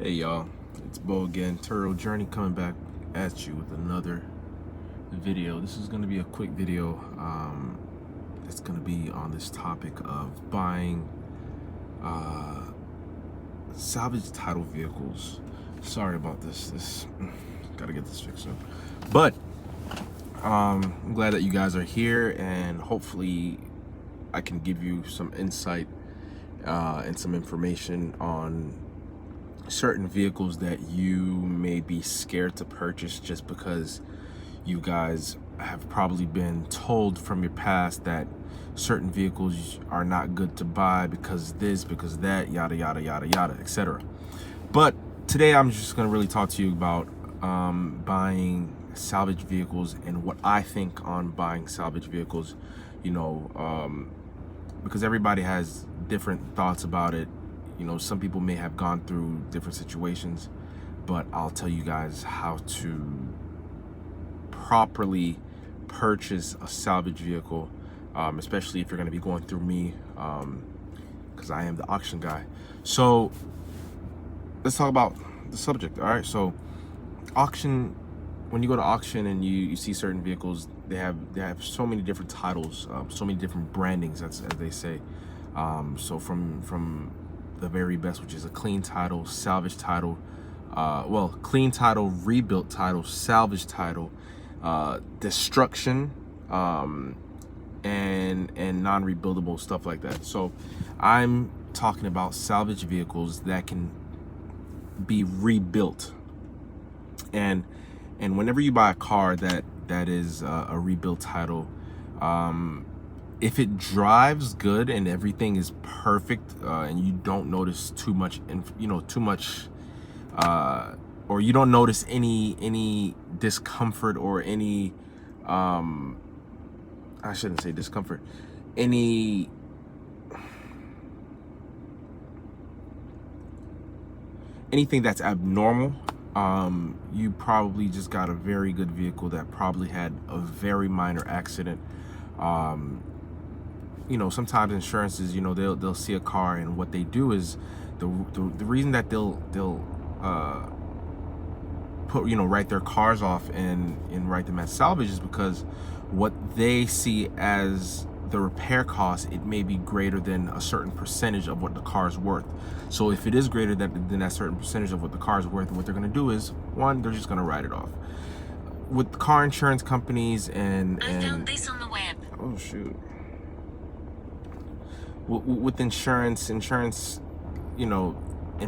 Hey y'all, it's Bo again, Turo Journey, coming back at you with another video. This is going to be a quick video. It's going to be on this topic of buying salvage title vehicles. Sorry about this. Gotta get this fixed up. But I'm glad that you guys are here, and hopefully I can give you some insight and some information on certain vehicles that you may be scared to purchase just because you guys have probably been told from your past that certain vehicles are not good to buy because this, because that, yada yada yada yada, etc. But today I'm just going to really talk to you about buying salvage vehicles and what I think on buying salvage vehicles, because everybody has different thoughts about it. Some people may have gone through different situations, but I'll tell you guys how to properly purchase a salvage vehicle, especially if you're going to be going through me, because I am the auction guy. So let's talk about the subject. All right, so auction. When you go to auction and you see certain vehicles, they have so many different titles, so many different brandings, as they say. So from the very best, which is a clean title, salvage title, clean title, rebuilt title, salvage title, destruction, and non-rebuildable, stuff like that. So I'm talking about salvage vehicles that can be rebuilt, and whenever you buy a car that is a rebuilt title, if it drives good and everything is perfect, and you don't notice too much, or you don't notice any discomfort or any, I shouldn't say discomfort, anything that's abnormal, you probably just got a very good vehicle that probably had a very minor accident. Sometimes insurances, they'll see a car, and what they do is the reason that they'll put, write their cars off and write them as salvage is because what they see as the repair cost, it may be greater than a certain percentage of what the car is worth. So if it is greater than that certain percentage of what the car is worth, what they're going to do is, one, they're just going to write it off. With car insurance companies I found this on the web. Oh shoot. With insurance, and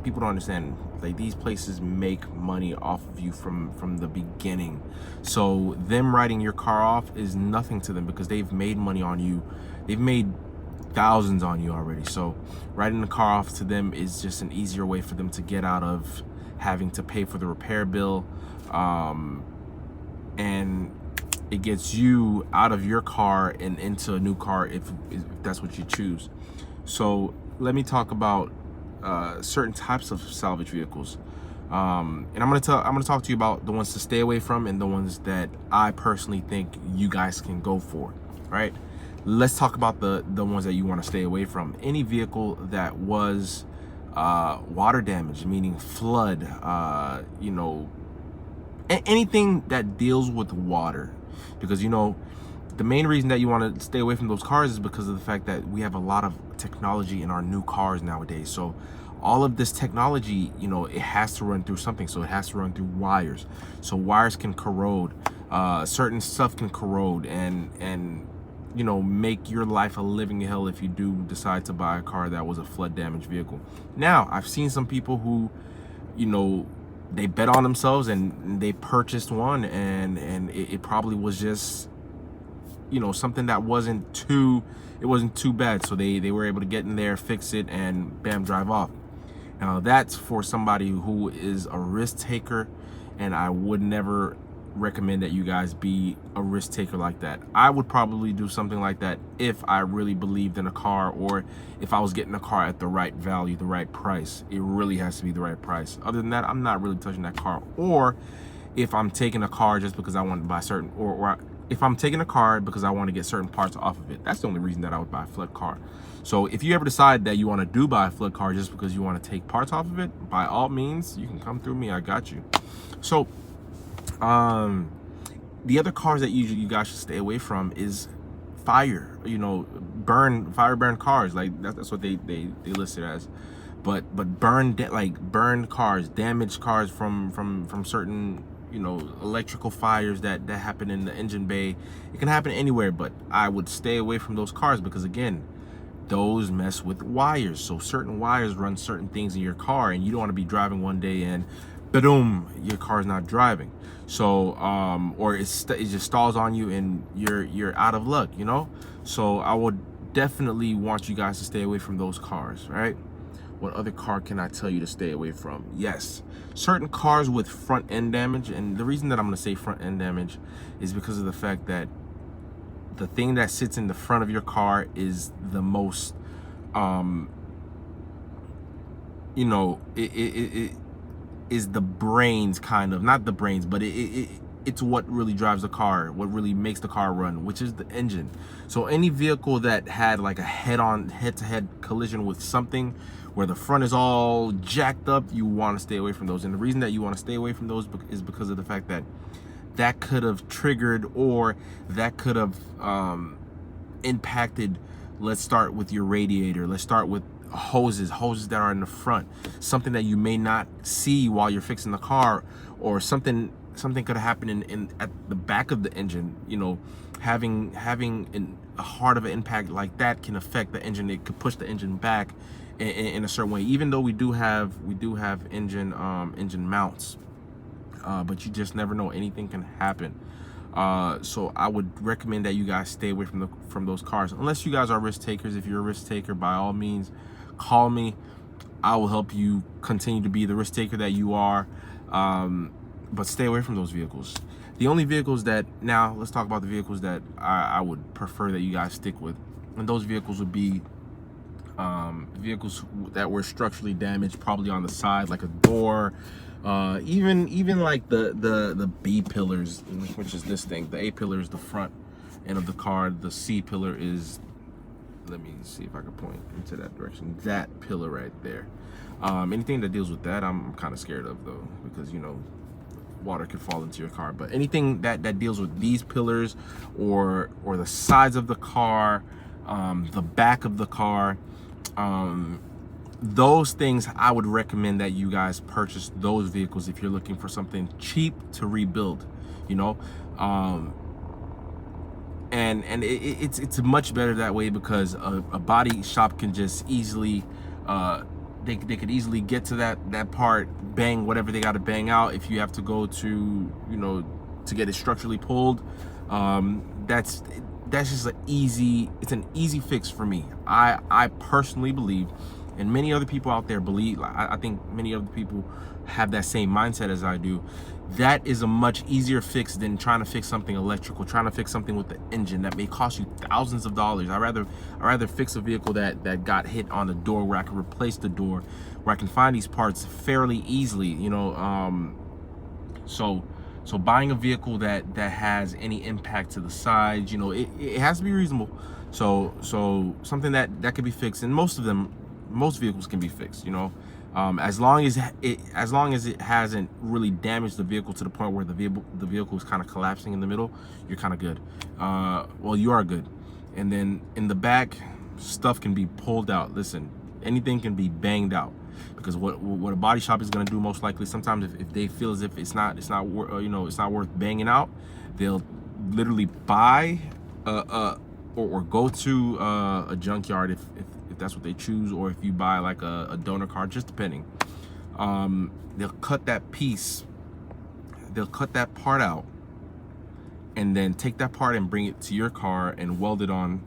people don't understand, like, these places make money off of you from the beginning. So them writing your car off is nothing to them because they've made money on you. They've made thousands on you already. So writing the car off to them is just an easier way for them to get out of having to pay for the repair bill, and it gets you out of your car and into a new car if that's what you choose. So let me talk about certain types of salvage vehicles, and I'm gonna talk to you about the ones to stay away from and the ones that I personally think you guys can go for. Right? Let's talk about the ones that you want to stay away from. Any vehicle that was water damage, meaning flood, anything that deals with water, because the main reason that you want to stay away from those cars is because of the fact that we have a lot of technology in our new cars nowadays. So all of this technology, it has to run through something. So it has to run through wires. So wires can corrode, certain stuff can corrode, and make your life a living hell if you do decide to buy a car that was a flood damaged vehicle. Now, I've seen some people who, they bet on themselves and they purchased one, and it probably was just, something that wasn't too bad. So they were able to get in there, fix it, and bam, drive off. Now that's for somebody who is a risk taker, and I would never recommend that you guys be a risk taker like that. I would probably do something like that if I really believed in a car, or if I was getting a car at the right value, the right price. It really has to be the right price. Other than that, I'm not really touching that car. Or if I'm taking a car just because I want to buy certain, or if I'm taking a car because I want to get certain parts off of it. That's the only reason that I would buy a flood car. So if you ever decide that you want to do buy a flood car just because you want to take parts off of it, by all means, you can come through me. I got you. So the other cars that you guys should stay away from is fire, fire burn cars. Like that's what they list it as. But burned cars, damaged cars from certain electrical fires that happen in the engine bay. It can happen anywhere, but I would stay away from those cars because, again, those mess with wires. So certain wires run certain things in your car, and you don't want to be driving one day and boom, your car's not driving. So or it just stalls on you and you're out of luck, So I would definitely want you guys to stay away from those cars, right? What other car can I tell you to stay away from? Yes, certain cars with front end damage. And the reason that I'm going to say front end damage is because of the fact that the thing that sits in the front of your car is the most, it is the brains, kind of, not the brains, but it's what really drives the car, what really makes the car run, which is the engine. So any vehicle that had like a head-to-head collision with something where the front is all jacked up, you want to stay away from those. And the reason that you want to stay away from those is because of the fact that that could have triggered, or that could have impacted. Let's start with your radiator. Let's start with hoses that are in the front, something that you may not see while you're fixing the car, or something could happen in at the back of the engine. Having a hard of an impact like that can affect the engine. It could push the engine back in a certain way, even though we do have engine mounts, but you just never know, anything can happen. So I would recommend that you guys stay away from those cars, unless you guys are risk takers. If you're a risk taker, by all means, call me. I will help you continue to be the risk taker that you are. But stay away from those vehicles. The only vehicles that, now let's talk about the vehicles that I would prefer that you guys stick with. And those vehicles would be vehicles that were structurally damaged, probably on the side, like a door, even like the B pillars, which is this thing. The A pillar is the front end of the car. The C pillar is, let me see if I can point into that direction, that pillar right there. Anything that deals with that, I'm kind of scared of, though, because water could fall into your car. But anything that deals with these pillars, or the sides of the car, the back of the car, those things, I would recommend that you guys purchase those vehicles if you're looking for something cheap to rebuild, and it's much better that way, because a body shop can just easily they could easily get to that part, bang whatever they got to bang out. If you have to go to to get it structurally pulled, that's just an easy fix for me. I personally believe, and many other people out there believe, I think many other people have that same mindset as I do. That is a much easier fix than trying to fix something electrical, trying to fix something with the engine that may cost you thousands of dollars. I rather fix a vehicle that got hit on the door, where I can replace the door, where I can find these parts fairly easily. So buying a vehicle that has any impact to the sides, it has to be reasonable. So something that could be fixed, and most vehicles can be fixed, as long as it hasn't really damaged the vehicle to the point where the vehicle is kind of collapsing in the middle. You're kind of good. Well, you are good. And then in the back, stuff can be pulled out. Listen, anything can be banged out, because what a body shop is going to do, most likely, sometimes if they feel as if it's not worth banging out, they'll literally buy or go to a junkyard if that's what they choose, or if you buy like a donor car, just depending. They'll cut that part out, and then take that part and bring it to your car and weld it on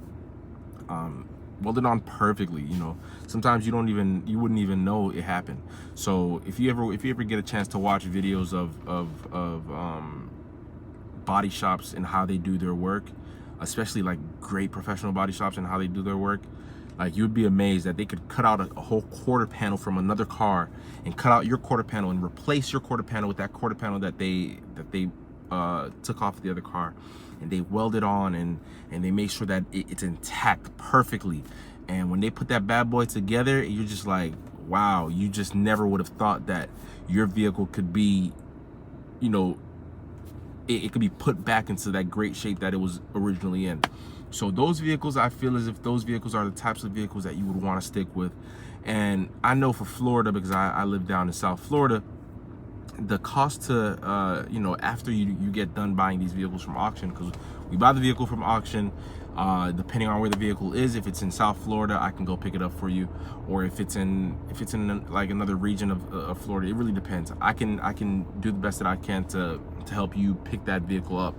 perfectly. Sometimes you wouldn't even know it happened. So if you ever get a chance to watch videos of body shops and how they do their work, especially like great professional body shops and how they do their work, like, you'd be amazed that they could cut out a whole quarter panel from another car, and cut out your quarter panel and replace your quarter panel with that quarter panel that they took off the other car. and they weld it on, and they make sure that it's intact perfectly. And when they put that bad boy together, you're just like, wow, you just never would have thought that your vehicle could be, you know, it could be put back into that great shape that it was originally in. So those vehicles, I feel as if those vehicles are the types of vehicles that you would want to stick with. And I know for Florida, because I live down in South Florida, the cost to you know, after you get done buying these vehicles from auction, because we buy the vehicle from auction, depending on where the vehicle is. If it's in South Florida, I can go pick it up for you, or if it's in like another region of Florida, it really depends. I can do the best that I can to help you pick that vehicle up.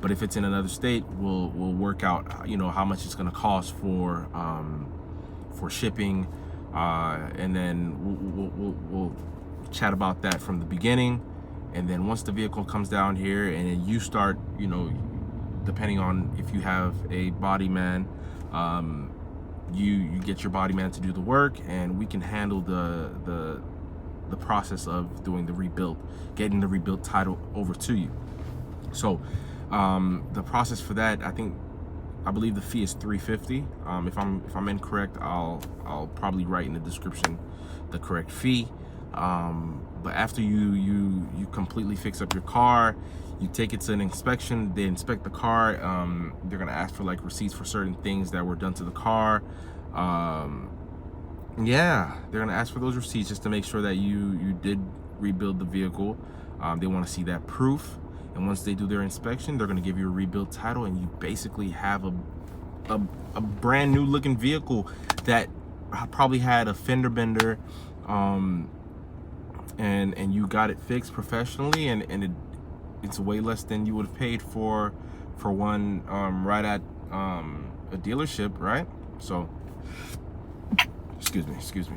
But if it's in another state, we'll work out, you know, how much it's going to cost for shipping, and then we'll chat about that from the beginning. And then once the vehicle comes down here and you start, you know, depending on if you have a body man, you get your body man to do the work, and we can handle the process of doing the rebuild, getting the rebuilt title over to you. So the process for that, I believe the fee is $350. If I'm incorrect, I'll probably write in the description the correct fee. But after you completely fix up your car, you take it to an inspection. They inspect the car. They're gonna ask for like receipts for certain things that were done to the car. Yeah, they're gonna ask for those receipts just to make sure that you did rebuild the vehicle. They want to see that proof. And once they do their inspection, they're gonna give you a rebuilt title, and you basically have a brand new looking vehicle that probably had a fender bender, and you got it fixed professionally, and it's way less than you would have paid for one right at a dealership, right? So excuse me,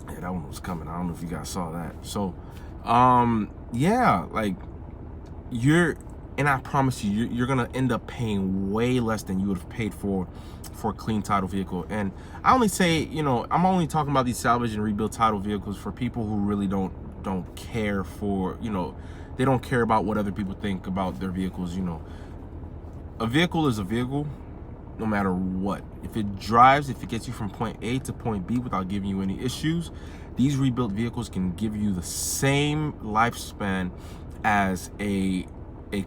yeah, that one was coming. I don't know if you guys saw that. So yeah, like, and I promise you're gonna end up paying way less than you would have paid for a clean title vehicle. And I only say, you know, I'm only talking about these salvage and rebuild title vehicles for people who really don't care for, you know, they don't care about what other people think about their vehicles. You know, a vehicle is a vehicle, no matter what. If it drives, if it gets you from point A to point B without giving you any issues, these rebuilt vehicles can give you the same lifespan as a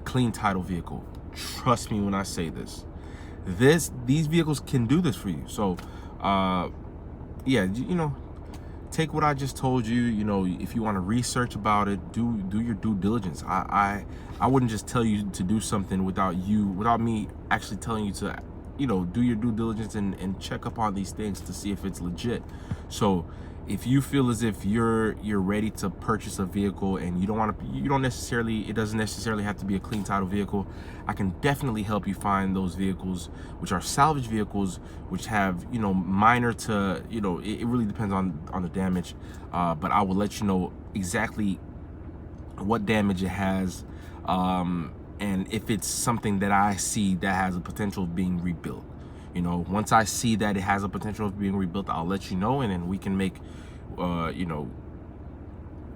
clean title vehicle. Trust me when I say this. These vehicles can do this for you. So yeah, you know, take what I just told you. You know, if you want to research about it, do your due diligence. I wouldn't just tell you to do something without me actually telling you to, you know, do your due diligence and check up on these things to see if it's legit. So if you feel as if you're ready to purchase a vehicle and it doesn't necessarily have to be a clean title vehicle, I can definitely help you find those vehicles, which are salvage vehicles, which have, you know, minor to, you know, it really depends on the damage, but I will let you know exactly what damage it has, and if it's something that I see that has a potential of being rebuilt. You know, once I see that it has a potential of being rebuilt, I'll let you know, and then we can make, you know,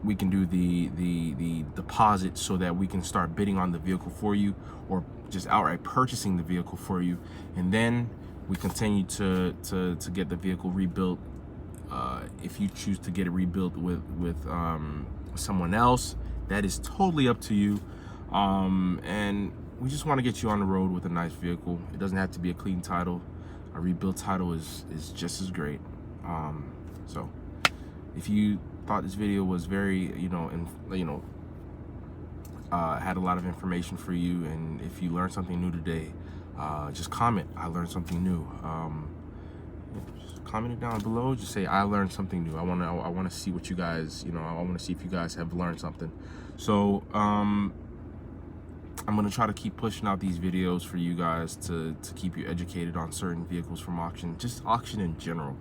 we can do the deposit so that we can start bidding on the vehicle for you, or just outright purchasing the vehicle for you, and then we continue to get the vehicle rebuilt. If you choose to get it rebuilt with someone else, that is totally up to you. And we just want to get you on the road with a nice vehicle. It doesn't have to be a clean title. A rebuilt title is just as great. So if you thought this video was very, you know, had a lot of information for you, and if you learned something new today, just comment, I learned something new. Just comment it down below. Just say, I learned something new. I want to see what you guys, you know, I want to see if you guys have learned something. So I'm going to try to keep pushing out these videos for you guys to keep you educated on certain vehicles from auction, just auction in general.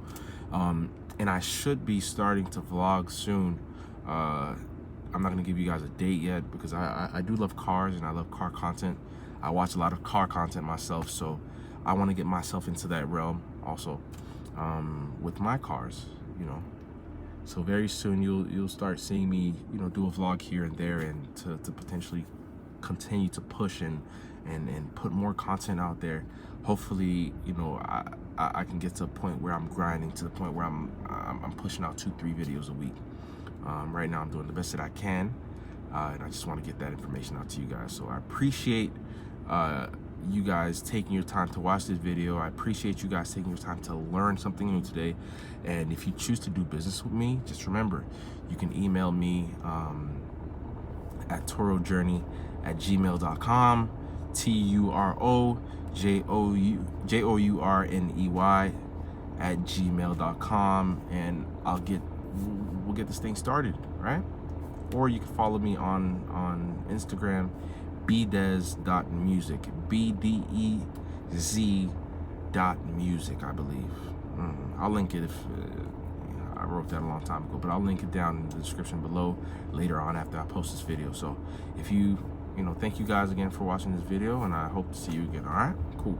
And I should be starting to vlog soon. I'm not going to give you guys a date yet, because I do love cars and I love car content. I watch a lot of car content myself, so I want to get myself into that realm also, with my cars, you know. So very soon you'll start seeing me, you know, do a vlog here and there, and to potentially continue to push and and put more content out there. Hopefully, you know, I can get to a point where I'm grinding to the point where I'm pushing out 2-3 videos a week. Right now I'm doing the best that I can, and I just want to get that information out to you guys. So I appreciate you guys taking your time to watch this video. I appreciate you guys taking your time to learn something new today. And if you choose to do business with me, just remember, you can email me at torojourney@gmail.com, TUROJOURNEY@gmail.com, and we'll get this thing started, right? Or you can follow me on Instagram, bdez.music, BDEZ.music, I believe. I'll link it if I wrote that a long time ago, but I'll link it down in the description below later on after I post this video. So if you know, thank you guys again for watching this video, and I hope to see you again. All right, cool.